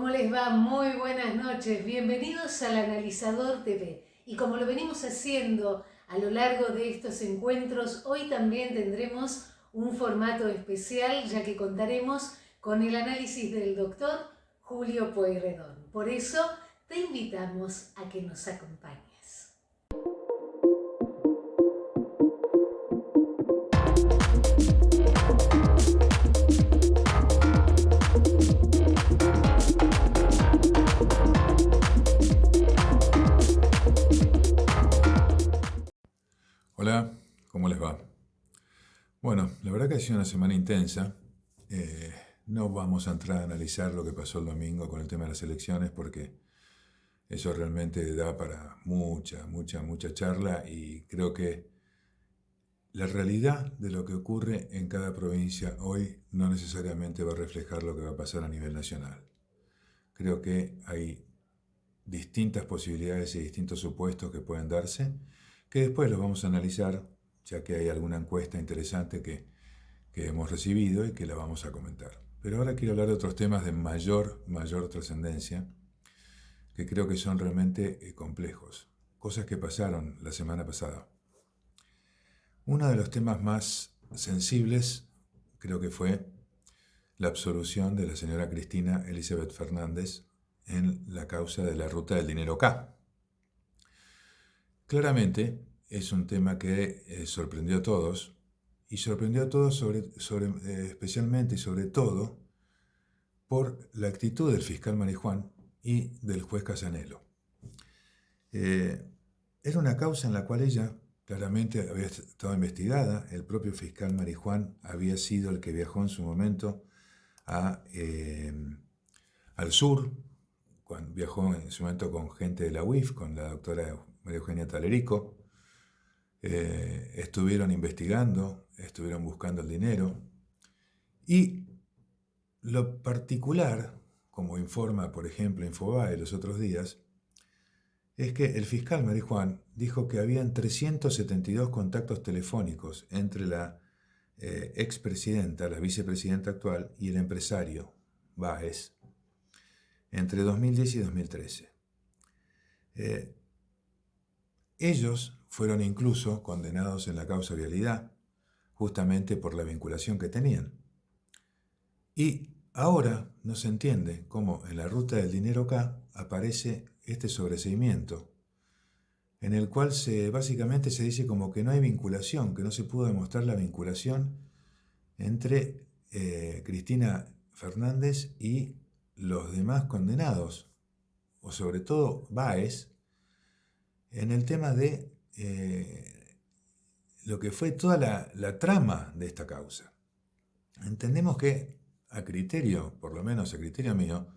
¿Cómo les va? Muy buenas noches. Bienvenidos al Analizador TV. Y como lo venimos haciendo a lo largo de estos encuentros, hoy también tendremos un formato especial, ya que contaremos con el análisis del doctor Julio Pueyrredón. Por eso te invitamos a que nos acompañes. Hola, ¿cómo les va? Bueno, la verdad que ha sido una semana intensa. No vamos a entrar a analizar lo que pasó el domingo con el tema de las elecciones porque eso realmente da para mucha charla y creo que la realidad de lo que ocurre en cada provincia hoy no necesariamente va a reflejar lo que va a pasar a nivel nacional. Creo que hay distintas posibilidades y distintos supuestos que pueden darse, que después los vamos a analizar, ya que hay alguna encuesta interesante que hemos recibido y que la vamos a comentar. Pero ahora quiero hablar de otros temas de mayor trascendencia, que creo que son realmente complejos, cosas que pasaron la semana pasada. Uno de los temas más sensibles creo que fue la absolución de la señora Cristina Elizabeth Fernández en la causa de la ruta del dinero K. Claramente es un tema que sorprendió a todos, y sorprendió a todos especialmente y sobre todo por la actitud del fiscal Marijuán y del juez Casanelo. Era una causa en la cual ella claramente había estado investigada. El propio fiscal Marijuán había sido el que viajó en su momento al sur, cuando viajó en su momento con gente de la UIF, con la doctora María Eugenia Talerico. Estuvieron investigando, estuvieron buscando el dinero. Y lo particular, como informa, por ejemplo, Infobae los otros días, es que el fiscal Marijuán dijo que habían 372 contactos telefónicos entre la expresidenta, la vicepresidenta actual, y el empresario Báez, entre 2010 y 2013. Ellos fueron incluso condenados en la causa vialidad, justamente por la vinculación que tenían. Y ahora no se entiende cómo en la ruta del dinero K aparece este sobreseimiento, en el cual básicamente se dice como que no hay vinculación, que no se pudo demostrar la vinculación entre Cristina Fernández y los demás condenados, o sobre todo Báez, en el tema de lo que fue toda la trama de esta causa. Entendemos que a criterio, por lo menos a criterio mío,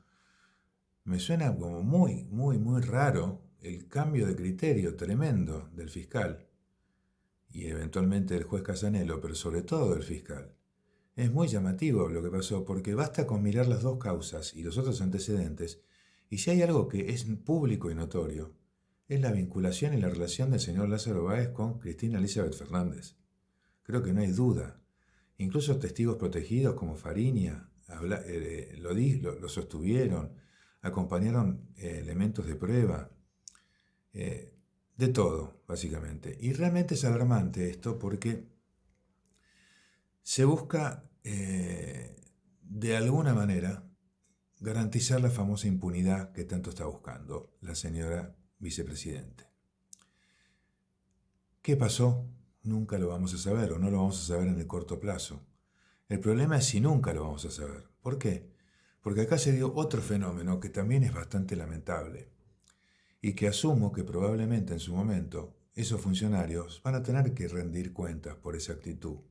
me suena como muy raro el cambio de criterio tremendo del fiscal y eventualmente del juez Casanelo, pero sobre todo del fiscal. Es muy llamativo lo que pasó porque basta con mirar las dos causas y los otros antecedentes, y si hay algo que es público y notorio, es la vinculación y la relación del señor Lázaro Báez con Cristina Elizabeth Fernández. Creo que no hay duda. Incluso testigos protegidos como Fariña lo sostuvieron, acompañaron elementos de prueba, de todo, básicamente. Y realmente es alarmante esto porque se busca, de alguna manera, garantizar la famosa impunidad que tanto está buscando la señora vicepresidente. ¿Qué pasó? Nunca lo vamos a saber, o no lo vamos a saber en el corto plazo. El problema es si nunca lo vamos a saber. ¿Por qué? Porque acá se dio otro fenómeno que también es bastante lamentable y que asumo que probablemente en su momento esos funcionarios van a tener que rendir cuentas por esa actitud,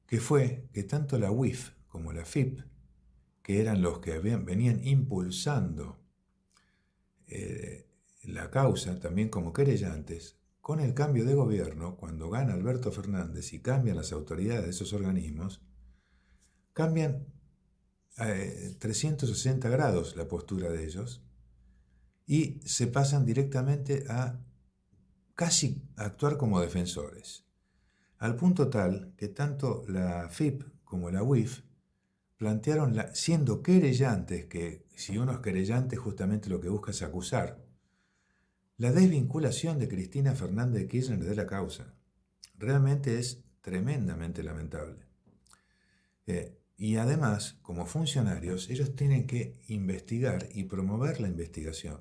que fue que tanto la UIF como la FIP, que eran los que venían impulsando la causa también como querellantes, con el cambio de gobierno, cuando gana Alberto Fernández y cambian las autoridades de esos organismos, cambian 360 grados la postura de ellos y se pasan directamente a casi actuar como defensores, al punto tal que tanto la FIP como la UIF plantearon, siendo querellantes, que si uno es querellante justamente lo que busca es acusar, la desvinculación de Cristina Fernández de Kirchner de la causa. Realmente es tremendamente lamentable. Y además, como funcionarios, ellos tienen que investigar y promover la investigación.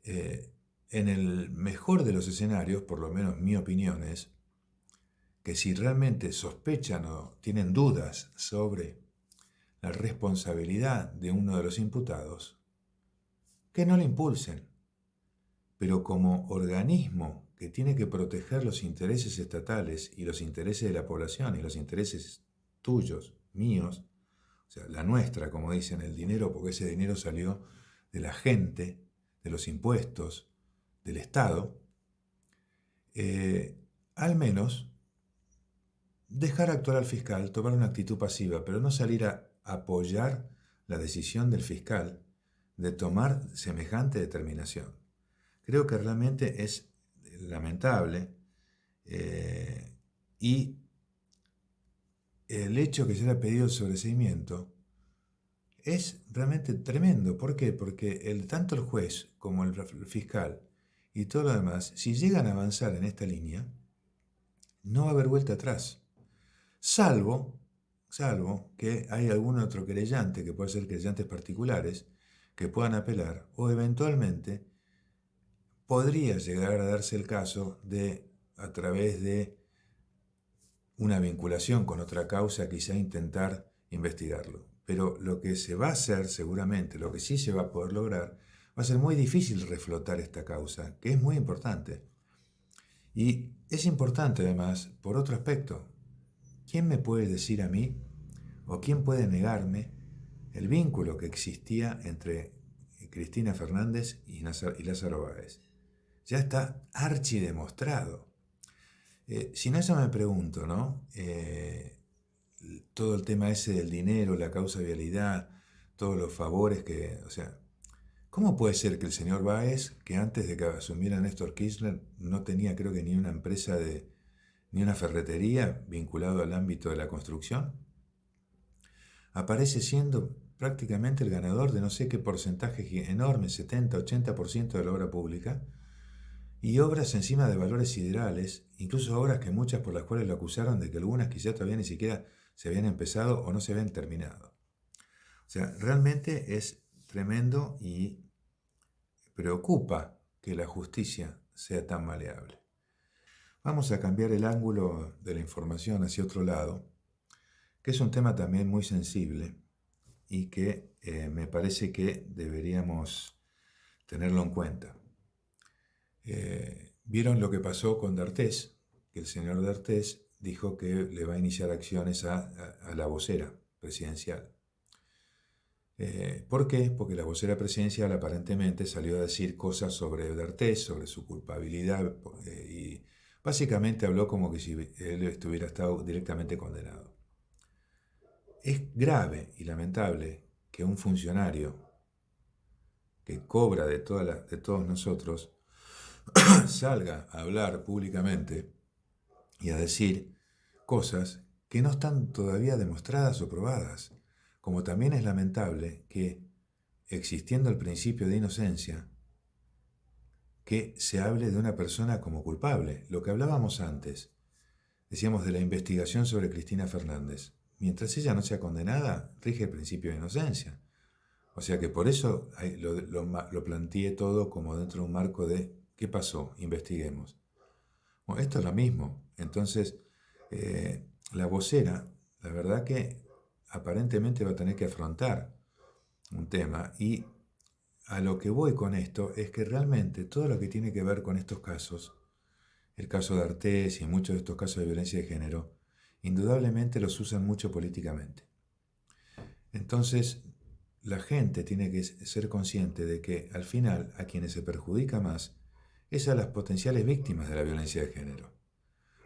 En el mejor de los escenarios, por lo menos mi opinión es, que si realmente sospechan o tienen dudas sobre la responsabilidad de uno de los imputados, que no le impulsen. Pero como organismo que tiene que proteger los intereses estatales y los intereses de la población y los intereses tuyos, míos, o sea, la nuestra, como dicen, el dinero, porque ese dinero salió de la gente, de los impuestos, del Estado, al menos dejar actuar al fiscal, tomar una actitud pasiva, pero no salir a apoyar la decisión del fiscal de tomar semejante determinación. Creo que realmente es lamentable y el hecho que se haya pedido el sobreseimiento es realmente tremendo. ¿Por qué? Porque tanto el juez como el fiscal y todo lo demás, si llegan a avanzar en esta línea, no va a haber vuelta atrás. Salvo que hay algún otro querellante, que puede ser querellantes particulares, que puedan apelar, o eventualmente podría llegar a darse el caso de, a través de una vinculación con otra causa, quizá intentar investigarlo. Pero lo que se va a hacer seguramente, lo que sí se va a poder lograr, va a ser muy difícil reflotar esta causa, que es muy importante. Y es importante además por otro aspecto. ¿Quién me puede decir a mí, o quién puede negarme, el vínculo que existía entre Cristina Fernández y Lázaro Báez? Ya está archidemostrado. Si no, eso me pregunto, ¿no? Todo el tema ese del dinero, la causa vialidad, todos los favores que... O sea, ¿cómo puede ser que el señor Báez, que antes de que asumiera Néstor Kirchner, no tenía creo que ni una empresa ni una ferretería vinculado al ámbito de la construcción, aparece siendo prácticamente el ganador de no sé qué porcentaje enorme, 70-80% de la obra pública, y obras encima de valores siderales, incluso obras que muchas por las cuales lo acusaron de que algunas quizá todavía ni siquiera se habían empezado o no se habían terminado. O sea, realmente es tremendo y preocupa que la justicia sea tan maleable. Vamos a cambiar el ángulo de la información hacia otro lado, que es un tema también muy sensible y que me parece que deberíamos tenerlo en cuenta. ¿Vieron lo que pasó con D'Artés? Que el señor D'Artés dijo que le va a iniciar acciones a la vocera presidencial. ¿Por qué? Porque la vocera presidencial aparentemente salió a decir cosas sobre D'Artés, sobre su culpabilidad, y básicamente habló como que si él estuviera estado directamente condenado. Es grave y lamentable que un funcionario que cobra de todos nosotros salga a hablar públicamente y a decir cosas que no están todavía demostradas o probadas, como también es lamentable que, existiendo el principio de inocencia, que se hable de una persona como culpable. Lo que hablábamos antes, decíamos de la investigación sobre Cristina Fernández. Mientras ella no sea condenada, rige el principio de inocencia. O sea que por eso lo planteé todo como dentro de un marco de ¿qué pasó? Investiguemos. Bueno, esto es lo mismo. Entonces, la vocera, la verdad que aparentemente va a tener que afrontar un tema, y a lo que voy con esto es que realmente todo lo que tiene que ver con estos casos, el caso de D'Artés y muchos de estos casos de violencia de género, indudablemente los usan mucho políticamente. Entonces, la gente tiene que ser consciente de que al final a quienes se perjudica más es a las potenciales víctimas de la violencia de género.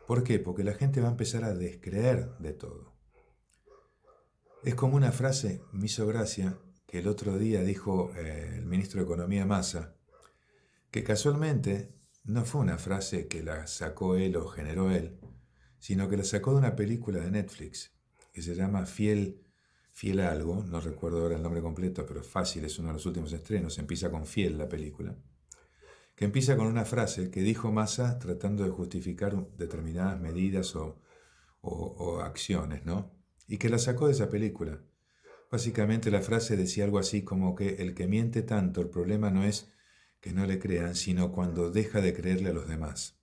¿Por qué? Porque la gente va a empezar a descreer de todo. Es como una frase, me hizo gracia, que el otro día dijo el ministro de Economía Massa, que casualmente no fue una frase que la sacó él o generó él, sino que la sacó de una película de Netflix que se llama Fiel Fiel a algo, no recuerdo ahora el nombre completo, pero Fácil es uno de los últimos estrenos, empieza con Fiel la película, que empieza con una frase que dijo Massa tratando de justificar determinadas medidas o acciones, ¿no? Y que la sacó de esa película. Básicamente la frase decía algo así como que el que miente tanto, el problema no es que no le crean, sino cuando deja de creerle a los demás.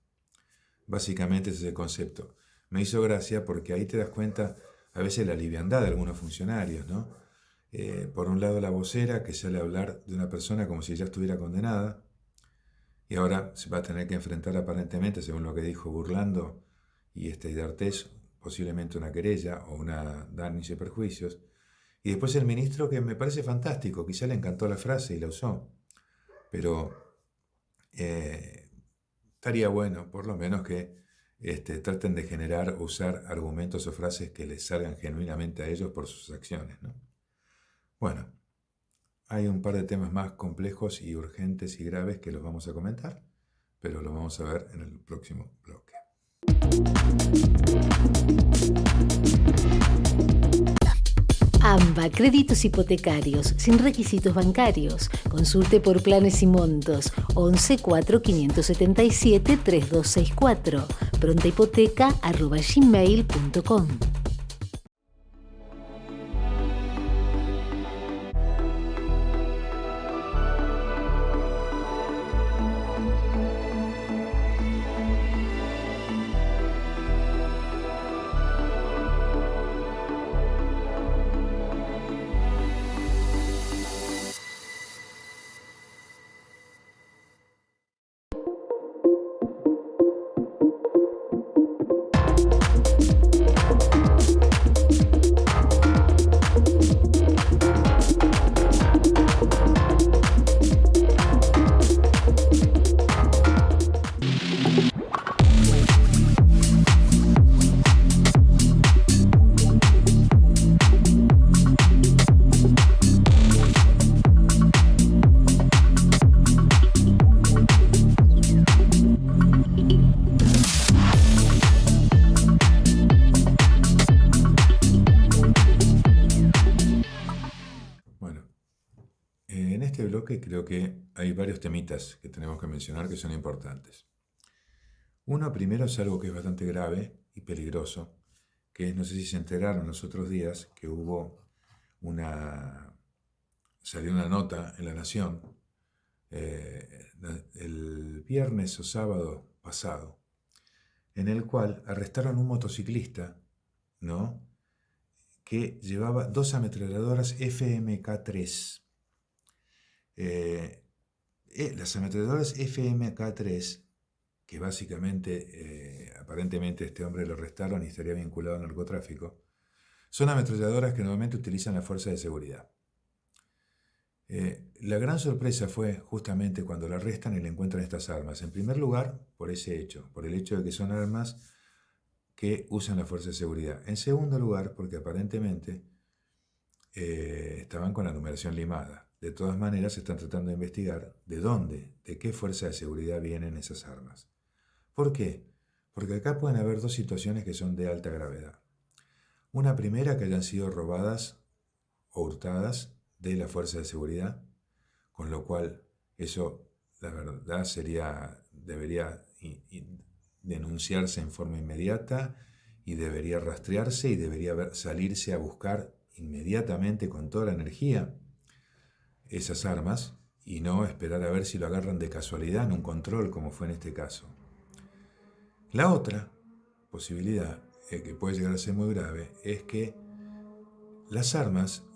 Básicamente ese es el concepto. Me hizo gracia porque ahí te das cuenta a veces la liviandad de algunos funcionarios, ¿no? Por un lado la vocera que sale a hablar de una persona como si ya estuviera condenada y ahora se va a tener que enfrentar aparentemente, según lo que dijo Burlando y D'Artés, posiblemente una querella o una daños y perjuicios. Y después el ministro que me parece fantástico, quizá le encantó la frase y la usó, pero estaría bueno por lo menos que traten de generar o usar argumentos o frases que les salgan genuinamente a ellos por sus acciones, ¿no? Bueno, hay un par de temas más complejos y urgentes y graves que los vamos a comentar, pero lo vamos a ver en el próximo bloque. AMBA, créditos hipotecarios, sin requisitos bancarios. Consulte por planes y montos. 11 4 577 3264. prontahipoteca@gmail.com. Creo que hay varios temitas que tenemos que mencionar que son importantes. Uno primero es algo que es bastante grave y peligroso, que es, no sé si se enteraron los otros días, que salió una nota en La Nación el viernes o sábado pasado, en el cual arrestaron un motociclista, ¿no?, que llevaba 2 ametralladoras FMK3. Las ametralladoras FMK3, que básicamente, aparentemente este hombre lo arrestaron y estaría vinculado al narcotráfico, son ametralladoras que normalmente utilizan las fuerzas de seguridad. La gran sorpresa fue justamente cuando lo arrestan y le encuentran estas armas. En primer lugar, por ese hecho, por el hecho de que son armas que usan las fuerzas de seguridad. En segundo lugar, porque aparentemente estaban con la numeración limada. De todas maneras, están tratando de investigar de qué fuerza de seguridad vienen esas armas. ¿Por qué? Porque acá pueden haber dos situaciones que son de alta gravedad. Una primera, que hayan sido robadas o hurtadas de la fuerza de seguridad, con lo cual eso, la verdad, debería denunciarse en forma inmediata y debería rastrearse y debería salirse a buscar inmediatamente con toda la energía esas armas y no esperar a ver si lo agarran de casualidad en un control como fue en este caso. La otra posibilidad, que puede llegar a ser muy grave, es que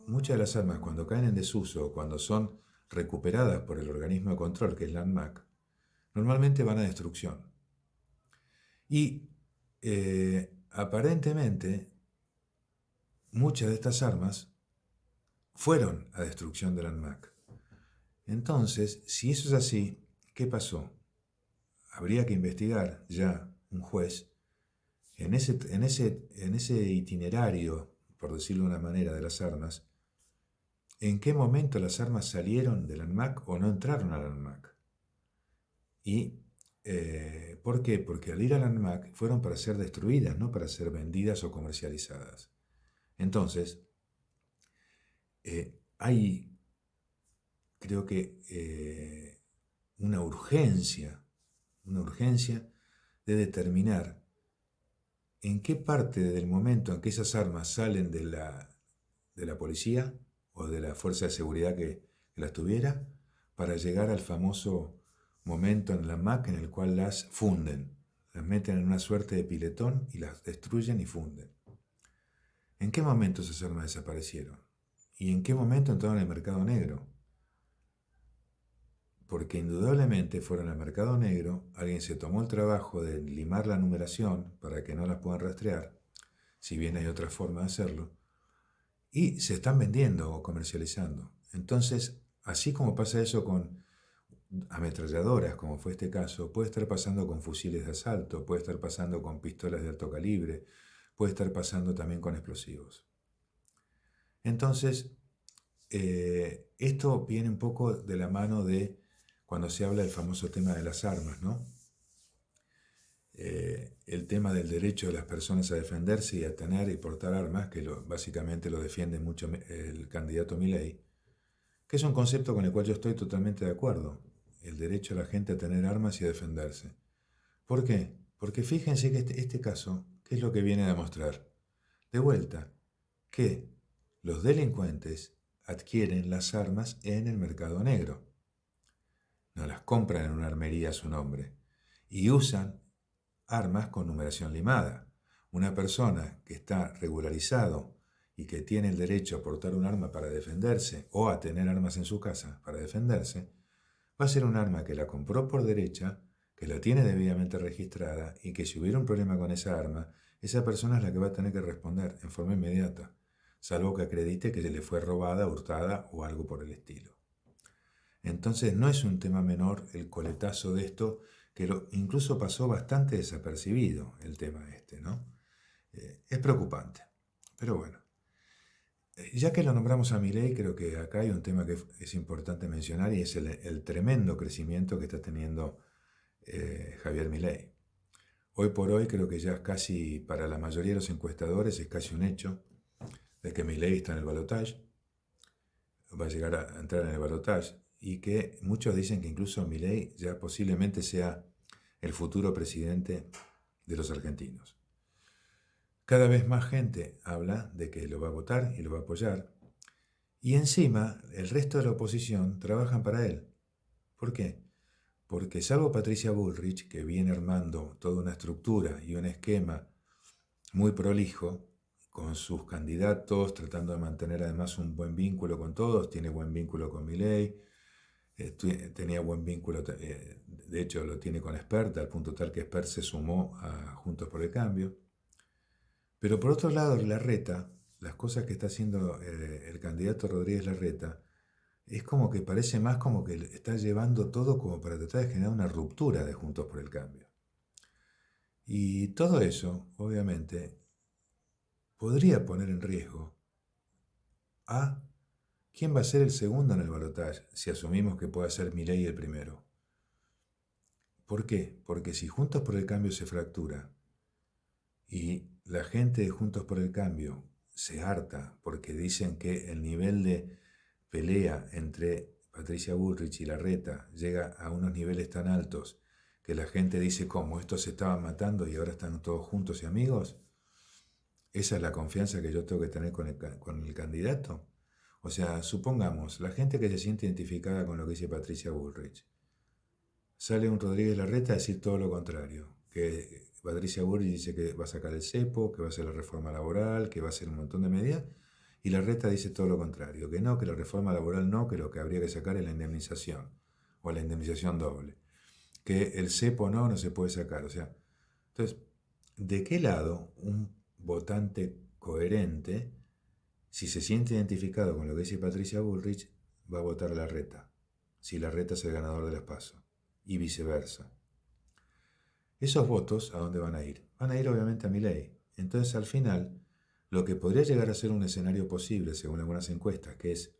muchas de las armas cuando caen en desuso o cuando son recuperadas por el organismo de control que es la ANMAC, normalmente van a destrucción. Y aparentemente muchas de estas armas fueron a destrucción de la ANMAC. Entonces, si eso es así, ¿qué pasó? Habría que investigar ya un juez en ese itinerario, por decirlo de una manera, de las armas, en qué momento las armas salieron de la ANMAC o no entraron a la ANMAC. ¿Y por qué? Porque al ir a la ANMAC fueron para ser destruidas, no para ser vendidas o comercializadas. Entonces, hay, creo que, una urgencia de determinar en qué parte del momento en que esas armas salen de la policía o de la fuerza de seguridad que las tuviera, para llegar al famoso momento en la MAC en el cual las funden, las meten en una suerte de piletón y las destruyen y funden. ¿En qué momento esas armas desaparecieron? ¿Y en qué momento entraron al mercado negro? Porque indudablemente fueron al mercado negro, alguien se tomó el trabajo de limar la numeración para que no las puedan rastrear, si bien hay otra forma de hacerlo, y se están vendiendo o comercializando. Entonces, así como pasa eso con ametralladoras, como fue este caso, puede estar pasando con fusiles de asalto, puede estar pasando con pistolas de alto calibre, puede estar pasando también con explosivos. Entonces, esto viene un poco de la mano de cuando se habla del famoso tema de las armas, ¿no? El tema del derecho de las personas a defenderse y a tener y portar armas, que básicamente lo defiende mucho el candidato Milei, que es un concepto con el cual yo estoy totalmente de acuerdo, el derecho de la gente a tener armas y a defenderse. ¿Por qué? Porque fíjense que este caso, ¿qué es lo que viene a demostrar? De vuelta, que los delincuentes adquieren las armas en el mercado negro. No las compran en una armería a su nombre. Y usan armas con numeración limada. Una persona que está regularizado y que tiene el derecho a portar un arma para defenderse o a tener armas en su casa para defenderse, va a ser un arma que la compró por derecha, que la tiene debidamente registrada y que si hubiera un problema con esa arma, esa persona es la que va a tener que responder en forma inmediata, salvo que acredite que se le fue robada, hurtada o algo por el estilo. Entonces no es un tema menor el coletazo de esto, que incluso pasó bastante desapercibido el tema este, ¿no? Es preocupante, pero bueno. Ya que lo nombramos a Milei, creo que acá hay un tema que es importante mencionar y es el tremendo crecimiento que está teniendo Javier Milei. Hoy por hoy creo que ya casi para la mayoría de los encuestadores es casi un hecho de que Milei está en el balotaje, va a llegar a entrar en el balotaje, y que muchos dicen que incluso Milei ya posiblemente sea el futuro presidente de los argentinos. Cada vez más gente habla de que lo va a votar y lo va a apoyar, y encima el resto de la oposición trabajan para él. ¿Por qué? Porque salvo Patricia Bullrich, que viene armando toda una estructura y un esquema muy prolijo, con sus candidatos, tratando de mantener además un buen vínculo con todos, tiene buen vínculo con Milei, tenía buen vínculo, de hecho lo tiene con Espert, al punto tal que Espert se sumó a Juntos por el Cambio. Pero por otro lado, Larreta, las cosas que está haciendo el candidato Rodríguez Larreta, es como que parece más como que está llevando todo como para tratar de generar una ruptura de Juntos por el Cambio. Y todo eso, obviamente, podría poner en riesgo a quién va a ser el segundo en el balotaje, si asumimos que pueda ser Milei el primero. ¿Por qué? Porque si Juntos por el Cambio se fractura y la gente de Juntos por el Cambio se harta porque dicen que el nivel de pelea entre Patricia Bullrich y Larreta llega a unos niveles tan altos que la gente dice cómo estos se estaban matando y ahora están todos juntos y amigos, esa es la confianza que yo tengo que tener con el candidato. O sea, supongamos, la gente que se siente identificada con lo que dice Patricia Bullrich, sale un Rodríguez Larreta a decir todo lo contrario, que Patricia Bullrich dice que va a sacar el cepo, que va a hacer la reforma laboral, que va a hacer un montón de medidas, y Larreta dice todo lo contrario, que no, que la reforma laboral no, que lo que habría que sacar es la indemnización, o la indemnización doble, que el cepo no se puede sacar. O sea, entonces, ¿de qué lado un votante coherente, si se siente identificado con lo que dice Patricia Bullrich, va a votar a Larreta, si Larreta es el ganador de las PASO, y viceversa? Esos votos, ¿a dónde van a ir? Van a ir obviamente a Milei. Entonces, al final, lo que podría llegar a ser un escenario posible, según algunas encuestas, que es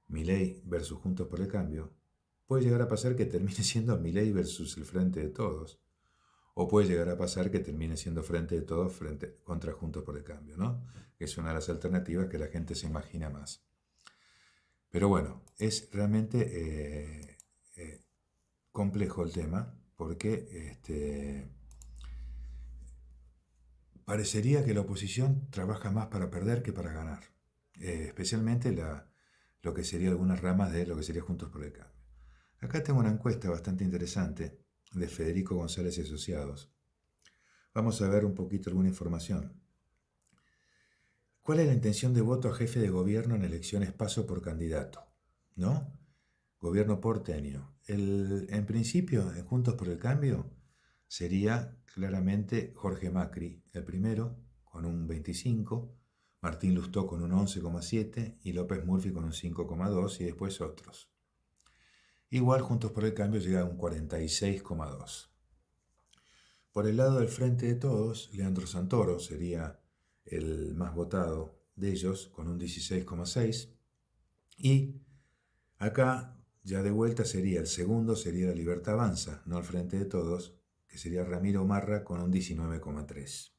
Milei versus Juntos por el Cambio, puede llegar a pasar que termine siendo Milei versus el Frente de Todos. O puede llegar a pasar que termine siendo Frente de Todos contra Juntos por el Cambio, ¿no? Que es una de las alternativas que la gente se imagina más. Pero bueno, es realmente complejo el tema porque parecería que la oposición trabaja más para perder que para ganar, especialmente lo que sería algunas ramas de lo que sería Juntos por el Cambio. Acá tengo una encuesta bastante interesante de Federico González y Asociados. Vamos a ver un poquito alguna información. ¿Cuál es la intención de voto a jefe de gobierno en elecciones paso por candidato? ¿No? Gobierno porteño. En principio, en Juntos por el Cambio, sería claramente Jorge Macri el primero, con un 25, Martín Lustó con un 11,7 y López Murphy con un 5,2 y después otros. Igual Juntos por el Cambio llega a un 46,2. Por el lado del Frente de Todos, Leandro Santoro sería el más votado de ellos con un 16,6 y acá ya de vuelta sería el segundo, sería la Libertad Avanza, no el Frente de Todos, que sería Ramiro Marra con un 19,3.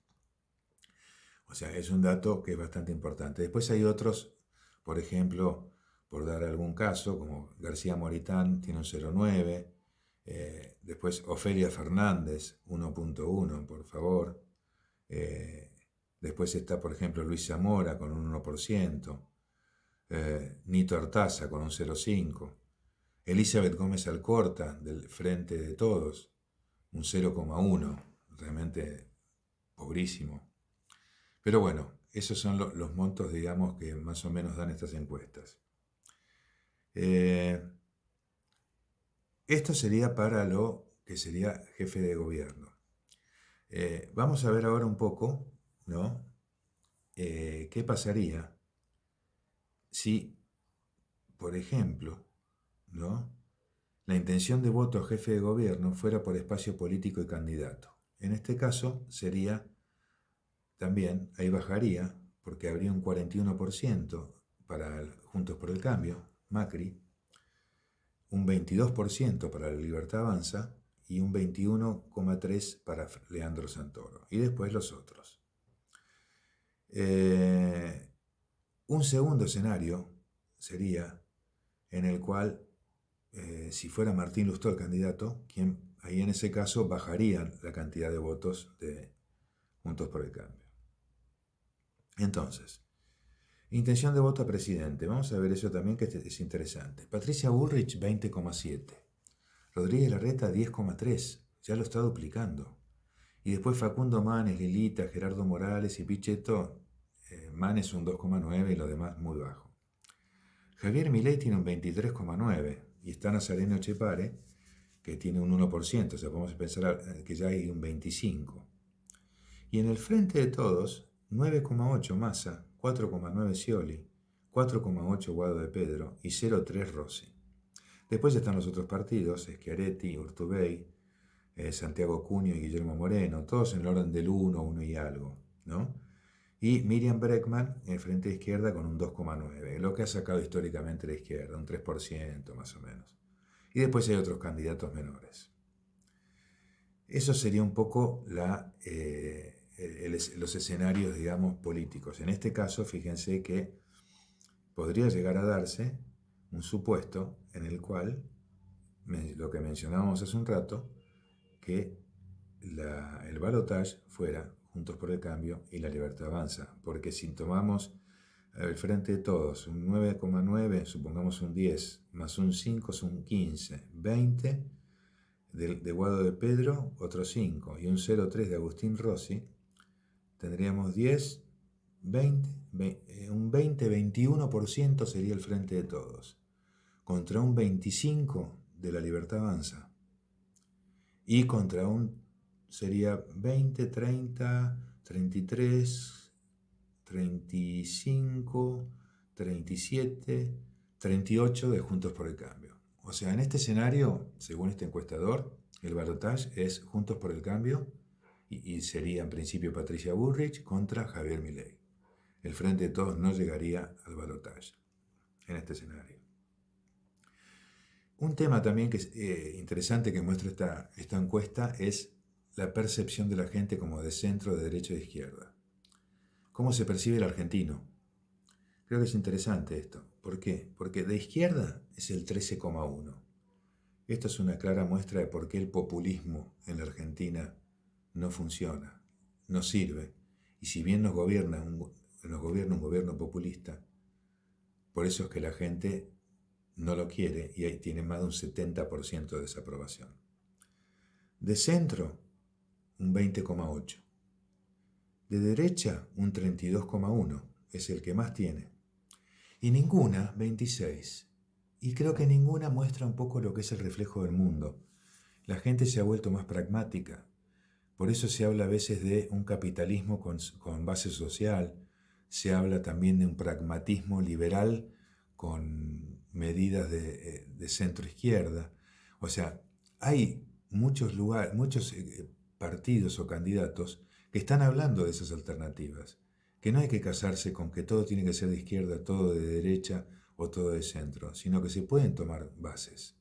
O sea, es un dato que es bastante importante. Después hay otros, por ejemplo, por dar algún caso, como García Moritán tiene un 0,9. Después Ofelia Fernández, 1,1, por favor. Después está, por ejemplo, Luis Zamora con un 1%. Nito Artaza con un 0,5. Elizabeth Gómez Alcorta, del Frente de Todos, un 0,1. Realmente pobrísimo. Pero bueno, esos son los montos, digamos, que más o menos dan estas encuestas. Esto sería para lo que sería jefe de gobierno. Vamos a ver ahora un poco, ¿no? ¿Qué pasaría si, por ejemplo, ¿no?, la intención de voto a jefe de gobierno fuera por espacio político y candidato? En este caso sería también, ahí bajaría, porque habría un 41% para Juntos por el Cambio, Macri, un 22% para la Libertad Avanza y un 21,3% para Leandro Santoro. Y después los otros. Un segundo escenario sería en el cual, si fuera Martín Lustó el candidato, ahí en ese caso bajarían la cantidad de votos de Juntos por el Cambio. Entonces, intención de voto a presidente. Vamos a ver eso también, que es interesante. Patricia Bullrich, 20,7. Rodríguez Larreta, 10,3. Ya lo está duplicando. Y después Facundo Manes, Lilita, Gerardo Morales y Pichetto. Manes un 2,9 y lo demás muy bajo. Javier Milei tiene un 23,9. Y está Nazareno Chepare, que tiene un 1%. O sea, podemos pensar que ya hay un 25%. Y en el Frente de Todos, 9,8 Massa, 4,9 Scioli, 4,8 Guado de Pedro y 0,3 Rossi. Después están los otros partidos, Schiaretti, Urtubey, Santiago Cuño y Guillermo Moreno, todos en el orden del 1, 1 y algo, ¿no? Y Miriam Bregman en el Frente de Izquierda con un 2,9, lo que ha sacado históricamente la izquierda, un 3% más o menos. Y después hay otros candidatos menores. Eso sería un poco los escenarios, digamos, políticos. En este caso, fíjense que podría llegar a darse un supuesto en el cual, lo que mencionábamos hace un rato, que el balotaje fuera Juntos por el Cambio y la Libertad Avanza. Porque si tomamos el Frente de Todos, un 9,9, supongamos un 10, más un 5 es un 15, 20 de Guado de Pedro, otro 5, y un 0,3 de Agustín Rossi, tendríamos 10, 20, un 20-21% sería el Frente de Todos, contra un 25% de la Libertad Avanza, y contra sería 20, 30, 33, 35, 37, 38 de Juntos por el Cambio. O sea, en este escenario, según este encuestador, el balotaje es Juntos por el Cambio y sería en principio Patricia Bullrich contra Javier Milei. El Frente de Todos no llegaría al balotaje en este escenario. Un tema también que es interesante que muestra esta encuesta es la percepción de la gente como de centro, de derecha y de izquierda. ¿Cómo se percibe el argentino? Creo que es interesante esto. ¿Por qué? Porque de izquierda es el 13,1. Esto es una clara muestra de por qué el populismo en la Argentina no funciona, no sirve. Y si bien nos gobierna un gobierno populista, por eso es que la gente no lo quiere y ahí tiene más de un 70% de desaprobación. De centro, un 20,8. De derecha, un 32,1. Es el que más tiene. Y ninguna, 26. Y creo que ninguna muestra un poco lo que es el reflejo del mundo. La gente se ha vuelto más pragmática. Por eso se habla a veces de un capitalismo con base social. Se habla también de un pragmatismo liberal con medidas de centro izquierda. O sea, hay muchos partidos o candidatos que están hablando de esas alternativas, que no hay que casarse con que todo tiene que ser de izquierda, todo de derecha o todo de centro, sino que se pueden tomar bases.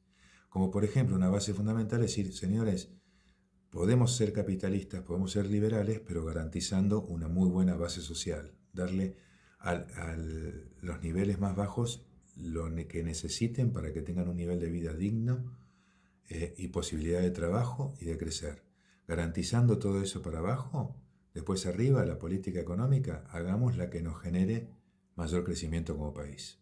Como por ejemplo una base fundamental es decir, señores, podemos ser capitalistas, podemos ser liberales, pero garantizando una muy buena base social, darle a los niveles más bajos lo que necesiten para que tengan un nivel de vida digno y posibilidad de trabajo y de crecer. Garantizando todo eso para abajo, después arriba, la política económica, hagamos la que nos genere mayor crecimiento como país.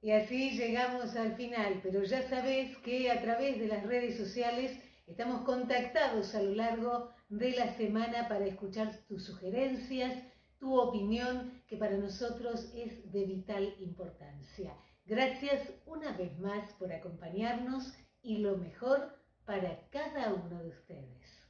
Y así llegamos al final, pero ya sabés que a través de las redes sociales estamos contactados a lo largo de la semana para escuchar tus sugerencias, tu opinión, que para nosotros es de vital importancia. Gracias una vez más por acompañarnos y lo mejor para cada uno de ustedes.